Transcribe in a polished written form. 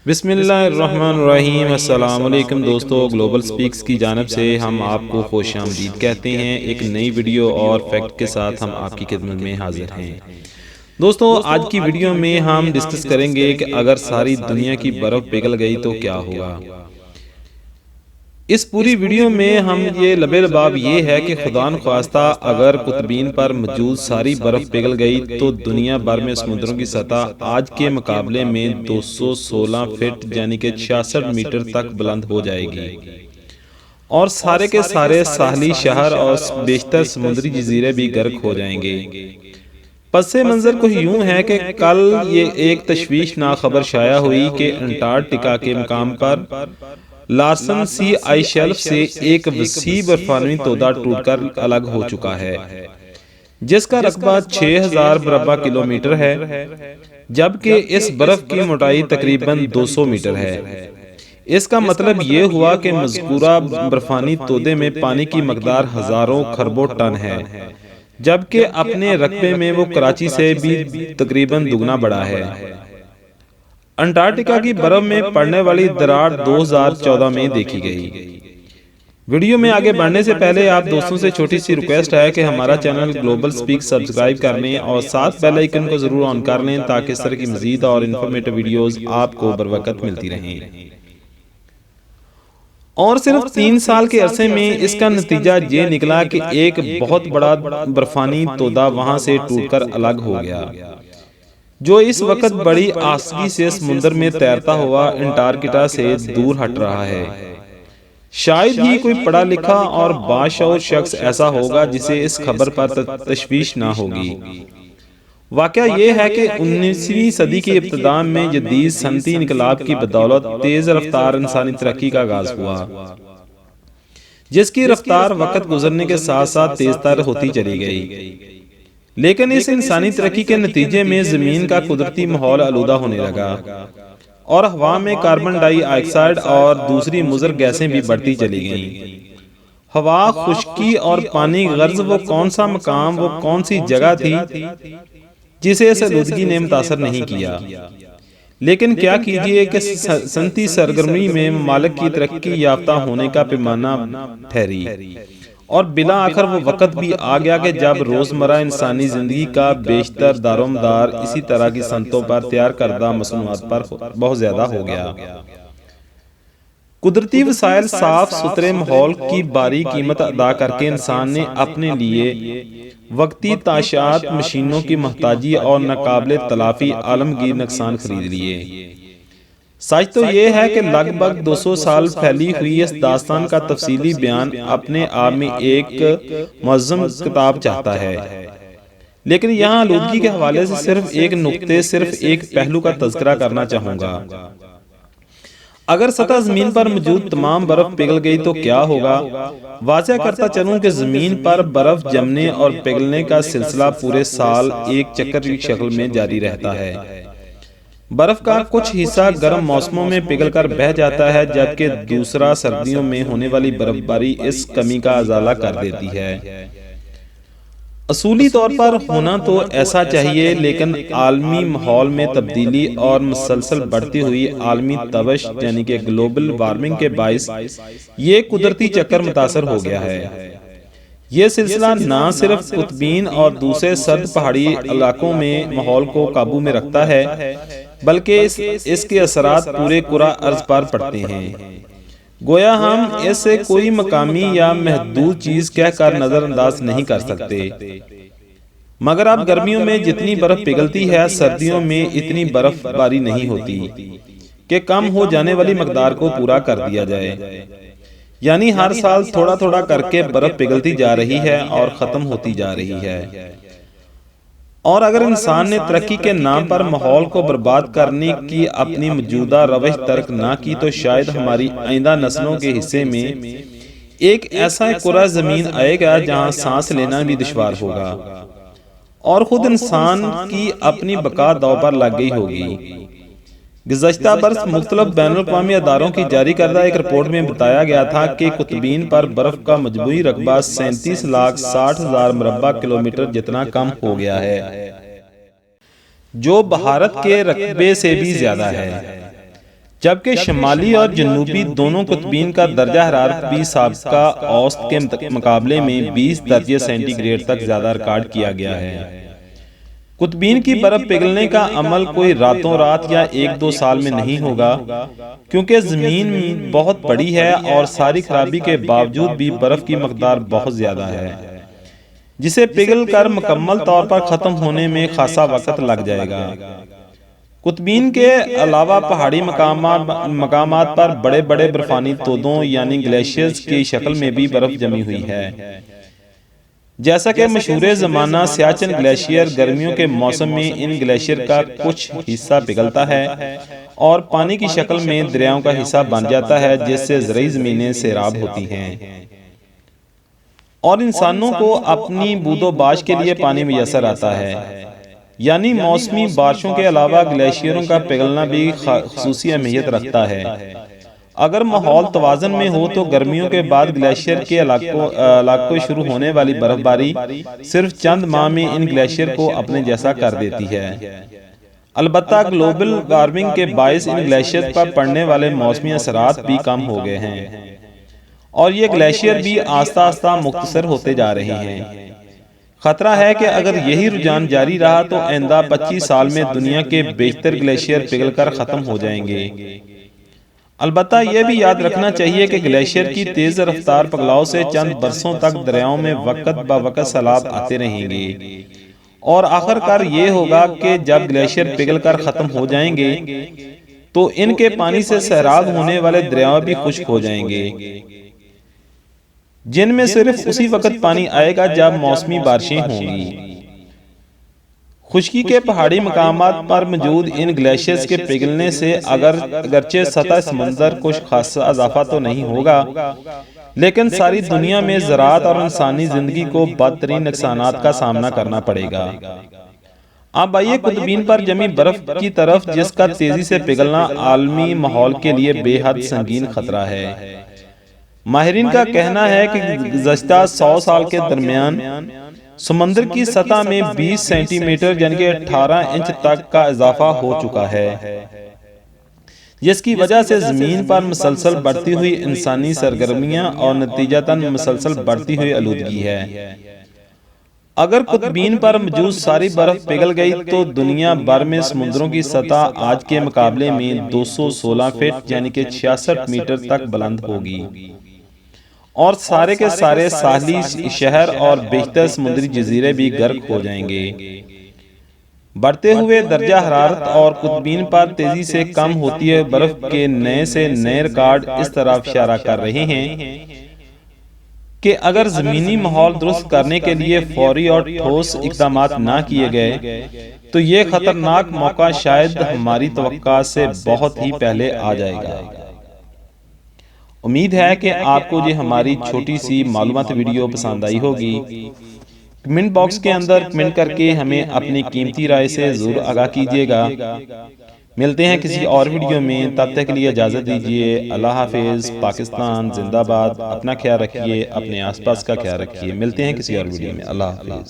بسم اللہ الرحمن الرحیم۔ السلام علیکم دوستو، گلوبل سپیکس کی جانب سے ہم آپ کو خوش آمدید کہتے ہیں۔ ایک نئی ویڈیو اور فیکٹ کے ساتھ ہم آپ کی خدمت میں حاضر ہیں۔ دوستو، آج کی ویڈیو میں ہم ڈسکس کریں گے کہ اگر ساری دنیا کی برف پگھل گئی تو کیا ہوگا۔ اس پوری ویڈیو میں ہم یہ لباب یہ ہے کہ خدا نخواستہ اگر قطبین پر موجود ساری برف پگھل گئی تو دنیا بھر میں سمندروں کی سطح آج کے مقابلے میں 216 فٹ یعنی کہ 66 میٹر تک بلند ہو جائے گی، اور سارے کے سارے ساحلی شہر اور بیشتر سمندری جزیرے بھی غرق ہو جائیں گے۔ پس منظر کچھ یوں ہے کہ کل یہ ایک تشویشناک خبر شائع ہوئی کہ انٹارکٹیکا کے مقام پر لارسن سی آئی شیلف سے ایک وسیع برفانی تودہ ٹوٹ کر الگ ہو چکا ہے، جس کا رقبہ 6000 مربع کلومیٹر ہے، جبکہ اس برف کی موٹائی تقریباً 200 میٹر ہے۔ اس کا مطلب یہ ہوا کہ مذکورہ برفانی تودے میں پانی کی مقدار ہزاروں کھربوں ٹن ہے، جبکہ اپنے رقبے میں وہ کراچی سے بھی تقریباً دگنا بڑا ہے۔ انٹارکٹیکا کی برف میں پڑنے والی دراڑ 2014 میں دیکھی گئی۔ ویڈیو میں آگے بڑھنے سے پہلے آپ دوستوں سے چھوٹی سی ریکویسٹ ہے کہ ہمارا چینل گلوبل سپیک سبسکرائب کر لیں اور ساتھ بیل آئیکن کو ضرور آن کر لیں تاکہ اس طرح کی مزید اور انفارمیٹو ویڈیوز آپ کو بروقت ملتی رہیں۔ اور صرف 3 سال کے عرصے میں اس کا نتیجہ یہ نکلا کہ ایک بہت بڑا برفانی تودہ وہاں سے ٹوٹ کر الگ ہو گیا، جو اس وقت بڑی آسانی سے سمندر میں تیرتا ہوا انٹارکٹیکا سے دور ہٹ رہا ہے۔ شاید ہی کوئی پڑھا لکھا اور باشعور شخص ایسا ہوگا جسے اس خبر پر تشویش نہ ہوگی۔ واقعہ یہ ہے کہ 19ویں صدی کی ابتدا میں جدید صنعتی انقلاب کی بدولت تیز رفتار انسانی ترقی کا آغاز ہوا، جس کی رفتار وقت گزرنے کے ساتھ ساتھ تیز تر ہوتی چلی گئی۔ لیکن اس انسانی ترقی کے نتیجے میں زمین کا قدرتی ماحول آلودہ ہونے لگا، اور ہوا میں کاربن ڈائی آکسائیڈ اور دوسری مضر گیسیں بھی بڑھتی چلی گئیں۔ ہوا، خشکی اور پانی غرض وہ کون سا مقام، وہ کون سی جگہ تھی جسے اس آلودگی نے متاثر نہیں کیا۔ لیکن کیا کیجئے کہ صنعتی سرگرمی میں ممالک کی ترقی یافتہ ہونے کا پیمانہ ٹھہری، اور بالآخر وہ وقت بھی آ گیا کہ جب روزمرہ انسانی زندگی کا بیشتر دارومدار اسی طرح کی صنعتوں پر تیار کردہ مصنوعات پر بہت زیادہ ہو گیا۔ قدرتی وسائل، صاف ستھرے ماحول کی بھاری قیمت ادا کر کے انسان نے اپنے لیے وقتی تعیشات، مشینوں کی محتاجی اور ناقابل تلافی عالمگیر نقصان خرید لیے۔ سچ تو یہ ہے کہ لگ بھگ 200 سال پھیلی ہوئی اس داستان کا تفصیلی بیان اپنے آپ میں ایک منظم کتاب چاہتا ہے، لیکن یہاں آلودگی کے حوالے سے صرف ایک نقطے، صرف ایک پہلو کا تذکرہ کرنا چاہوں گا۔ اگر سطح زمین پر موجود تمام برف پگھل گئی تو کیا ہوگا؟ واضح کرتا چلوں کہ زمین پر برف جمنے اور پگھلنے کا سلسلہ پورے سال ایک چکر کی شکل میں جاری رہتا ہے۔ برف کا کچھ حصہ گرم موسموں میں پگھل کر بہہ جاتا ہے، جبکہ دوسرا سردیوں میں ہونے والی برف باری اس کمی کا ازالہ کر دیتی ہے۔ اصولی طور پر ہونا تو ایسا چاہیے، لیکن عالمی ماحول میں تبدیلی اور مسلسل بڑھتی ہوئی عالمی تپش یعنی کہ گلوبل وارمنگ کے باعث یہ قدرتی چکر متاثر ہو گیا ہے۔ یہ سلسلہ نہ صرف قطبین اور دوسرے سرد پہاڑی علاقوں میں ماحول کو قابو میں رکھتا ہے، بلکہ اس کے اثرات پورے کرہ ارض پر پڑتے ہیں۔ گویا ہم اس سے کوئی مقامی یا محدود چیز کہہ کر نظر انداز نہیں کر سکتے، مگر اب گرمیوں میں جتنی برف پگھلتی ہے سردیوں میں اتنی برف باری نہیں ہوتی کہ کم ہو جانے والی مقدار کو پورا کر دیا جائے۔ یعنی ہر سال تھوڑا تھوڑا کر کے برف پگھلتی جا رہی ہے اور ختم ہوتی جا رہی ہے۔ اور اگر انسان نے ترقی کے نام پر ماحول کو برباد کرنے کی اپنی موجودہ روش ترک نہ کی تو شاید ہماری آئندہ نسلوں کے حصے میں ایک ایسا کرہ زمین آئے گا جہاں سانس لینا بھی دشوار ہوگا، اور خود انسان کی اپنی بقا داؤ پر لگ گئی ہوگی۔ گزشتہ برس مختلف بین الاقوامی اداروں کی جاری کردہ ایک رپورٹ میں بتایا گیا تھا کہ قطبین پر برف کا مجموعی رقبہ 37,60,000 مربع کلومیٹر جتنا کم ہو گیا ہے، جو بھارت کے رقبے سے بھی زیادہ ہے۔ جبکہ شمالی اور جنوبی دونوں قطبین کا درجہ حرارت بھی سابقہ اوسط کے مقابلے میں 20 درجے سینٹی گریڈ تک زیادہ ریکارڈ کیا گیا ہے۔ قطبین کی برف پگھلنے کا عمل کوئی راتوں رات یا 1-2 سال میں نہیں ہوگا، کیونکہ زمین بہت بڑی ہے اور ساری خرابی کے باوجود بھی برف کی مقدار بہت زیادہ ہے، جسے پگھل کر مکمل طور پر ختم ہونے میں خاصا وقت لگ جائے گا۔ قطبین کے علاوہ پہاڑی مقامات پر بڑے بڑے برفانی تودوں یعنی گلیشیئرز کی شکل میں بھی برف جمی ہوئی ہے، جیسا کہ مشہور زمانہ سیاچن گلیشیئر گرمیوں کے موسم میں ان گلیشیئر کا کچھ حصہ پگھلتا ہے اور پانی کی شکل میں دریاؤں کا حصہ بن جاتا ہے، جس سے زرعی زمینیں سیراب ہوتی ہیں اور انسانوں کو اپنی بود و باش کے لیے پانی میسر آتا ہے۔ یعنی موسمی بارشوں کے علاوہ گلیشیئروں کا پگھلنا بھی خصوصی اہمیت رکھتا ہے۔ اگر ماحول توازن میں ہو تو گرمیوں کے بعد گلیشیئر کے علاقوں شروع ہونے والی برف باری صرف چند ماہ میں ان گلیشیئر کو اپنے جیسا کر دیتی ہے۔ البتہ گلوبل وارمنگ کے باعث ان گلیشیئر پر پڑنے والے موسمی اثرات بھی کم ہو گئے ہیں اور یہ گلیشیئر بھی آہستہ آہستہ مختصر ہوتے جا رہے ہیں۔ خطرہ ہے کہ اگر یہی رجحان جاری رہا تو آئندہ 25 سال میں دنیا کے بیشتر گلیشیئر پگھل کر ختم ہو جائیں گے۔ البتہ یہ بھی یاد رکھنا چاہیے کہ گلیشیئر کی تیز رفتار پگھلاؤ سے چند برسوں تک دریاؤں میں وقت بہ وقت سیلاب آتے رہیں گے اور آخر کار یہ ہوگا کہ جب گلیشیئر پگھل کر ختم ہو جائیں گے تو ان کے پانی سے سیراب ہونے والے دریاؤں بھی خشک ہو جائیں گے، جن میں صرف اسی وقت پانی آئے گا جب موسمی بارشیں ہوں گی۔ خشکی کے پہاڑی مقامات پر موجود ان گلیشیئرز کے پگھلنے سے اگرچہ سطح سمندر کچھ خاصا اضافہ تو نہیں ہوگا، لیکن ساری دنیا میں زراعت اور انسانی زندگی کو بدترین نقصانات کا سامنا کرنا پڑے گا۔ اب آئیے قطبین پر جمی برف کی طرف، جس کا تیزی سے پگھلنا عالمی ماحول کے لیے بے حد سنگین خطرہ ہے۔ ماہرین کا کہنا ہے کہ گزشتہ 100 سال کے درمیان سمندر کی سطح میں 20 سینٹی میٹر یعنی 18 انچ تک کا اضافہ ہو چکا ہے، جس کی وجہ سے زمین پر مسلسل بڑھتی ہوئی انسانی سرگرمیاں اور نتیجتاً مسلسل بڑھتی ہوئی آلودگی ہے۔ اگر قطبین پر موجود ساری برف پگھل گئی تو دنیا بھر میں سمندروں کی سطح آج کے مقابلے میں 216 فٹ یعنی 66 میٹر تک بلند ہوگی اور سارے کے سارے ساحلی شہر اور بیشتر سمندری جزیرے بھی غرق ہو جائیں گے۔ بڑھتے ہوئے درجہ حرارت اور قطبین پر تیزی سے کم ہوتی ہے برف کے نئے سے نئے ریکارڈ اس طرف اشارہ کر رہے ہیں کہ اگر زمینی ماحول درست کرنے کے لیے فوری اور ٹھوس اقدامات نہ کیے گئے تو یہ خطرناک موقع شاید ہماری توقع سے بہت ہی پہلے آ جائے گا۔ امید ہے کہ آپ کو یہ ہماری چھوٹی سی معلومات ویڈیو پسند آئی ہوگی۔ کمنٹ باکس کے اندر کمنٹ کر کے ہمیں اپنی قیمتی رائے سے ضرور آگاہ کیجیے گا۔ ملتے ہیں کسی اور ویڈیو میں، تب تک کے لیے اجازت دیجیے۔ اللہ حافظ۔ پاکستان زندہ باد۔ اپنا خیال رکھیے، اپنے آس پاس کا خیال رکھیے۔ ملتے ہیں کسی اور ویڈیو میں۔ اللہ حافظ۔